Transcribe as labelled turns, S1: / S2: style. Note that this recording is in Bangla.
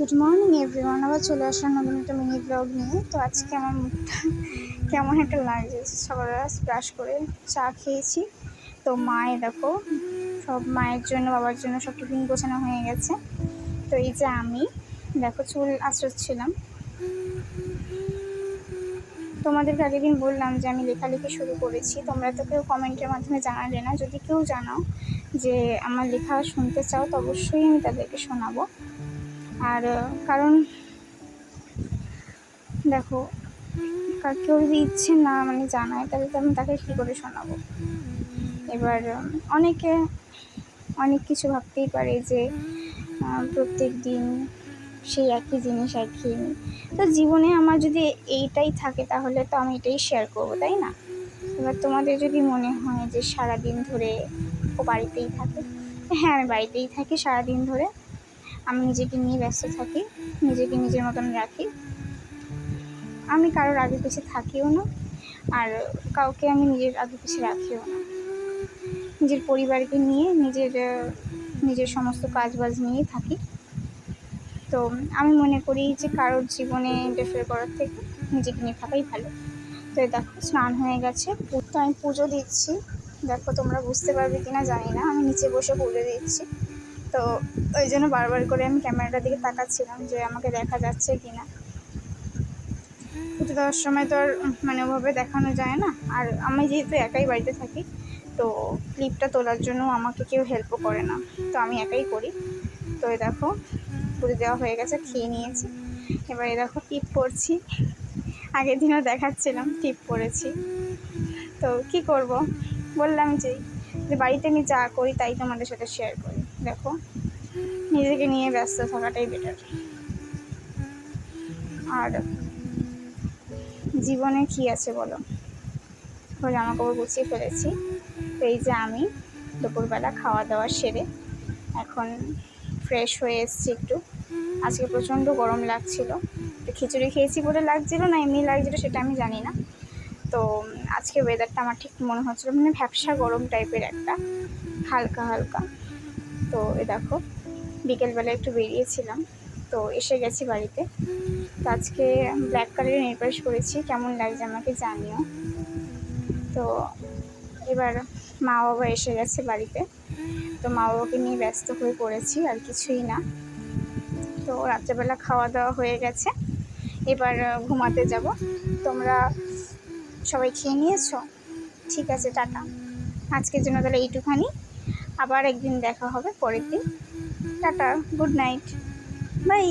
S1: গুড মর্নিং এভরিওয়ান, আবার চলে আসলাম নতুন একটা মিনি ব্লগ নিয়ে। তো আজকে আমার মুখটা কেমন একটা লাগছে। সকালবেলা ব্রাশ করে চা খেয়েছি। তো মায়ে দেখো সব মায়ের জন্য বাবার জন্য সব টিফিন গোছানো হয়ে গেছে। তো এই যে আমি দেখো চুল আঁচড়াচ্ছিলাম। তোমাদেরকে আগের দিন বললাম যে আমি লেখালেখি শুরু করেছি। তোমরা তো কেউ কমেন্টের মাধ্যমে জানালে না। যদি কেউ জানাও যে আমার লেখা শুনতে চাও তো অবশ্যই আমি তাদেরকে শোনাবো। আর কারণ দেখো কেউ যদি ইচ্ছে না জানায় তাহলে তো আমি তাকে কী করে শোনাবো। এবার অনেকে অনেক কিছু ভাবতেই পারে যে প্রত্যেক দিন সেই একই জিনিস একই। তো জীবনে আমার যদি এইটাই থাকে তাহলে তো আমি এটাই শেয়ার করবো, তাই না? এবার তোমাদের যদি মনে হয় যে সারাদিন ধরে ও বাড়িতেই থাকে, হ্যাঁ আমি বাড়িতেই থাকি সারাদিন ধরে। আমি নিজেকে নিয়ে ব্যস্ত থাকি, নিজেকে নিজের মতন রাখি। আমি কারোর আগে পিছিয়ে থাকিও না, আর কাউকে আমি নিজের আগে পিছিয়ে রাখিও না। নিজের পরিবারকে নিয়ে নিজের সমস্ত কাজবাজ নিয়েই থাকি। তো আমি মনে করি যে কারোর জীবনে ইন্টারফেয়ার করার থেকে নিজেকে নিয়ে থাকাই ভালো। তো দেখো স্নান হয়ে গেছে, তো আমি পুজো দিচ্ছি। দেখো তোমরা বুঝতে পারবে কিনা জানি না, আমি নিচে বসে পুজো দিচ্ছি। তো ওই জন্য বারবার করে আমি ক্যামেরাটার দিকে তাকাচ্ছিলাম যে আমাকে দেখা যাচ্ছে কিনা। পুজো দেওয়ার সময় তো আর ওভাবে দেখানো যায় না। আর আমি যেহেতু একাই বাড়িতে থাকি, তো ক্লিপটা তোলার জন্য আমাকে কেউ হেল্পও করে না, তো আমি একাই করি। তো এই দেখো পুজো দেওয়া হয়ে গেছে, খেয়ে নিয়েছি। এবার এই দেখো টিপ পড়ছি। আগের দিনও দেখাচ্ছিলাম টিপ পড়েছি। তো কি করব, বললাম যে বাড়িতে আমি যা করি তাই তোমাদের সাথে শেয়ার করি। দেখো নিজেকে নিয়ে ব্যস্ত থাকাটাই বেটার। আর জীবনে কি আছে বলো, জামা কাপড় গুছিয়ে ফেলেছি। তো এই যে আমি দুপুরবেলা খাওয়া দাওয়া সেরে এখন ফ্রেশ হয়ে এসেছি একটু। আজকে প্রচণ্ড গরম লাগছিল, তো খিচুড়ি খেয়েছি বলে লাগছিল না এমনি লাগছিল সেটা আমি জানি না। তো আজকে ওয়েদারটা আমার ঠিক মনে হচ্ছিলো ভ্যাপসা গরম টাইপের একটা, হালকা হালকা। তো এ দেখো বিকেলবেলা একটু বেরিয়েছিলাম, তো এসে গেছি বাড়িতে। তো আজকে ব্ল্যাক কালারের নেল পালিশ করেছি, কেমন লাগছে আমাকে জানিও। তো এবার মা বাবা এসে গেছে বাড়িতে, তো মা বাবাকে নিয়ে ব্যস্ত হয়ে পড়েছি, আর কিছুই না। তো রাত্রেবেলা খাওয়া দাওয়া হয়ে গেছে, এবার ঘুমাতে যাব। তোমরা সবাই খেয়ে নিয়েছো? ঠিক আছে, টাটা। আজকের জন্য তাহলে এইটুখানি, আবার একদিন দেখা হবে পরের দিন। Tata, good night, by.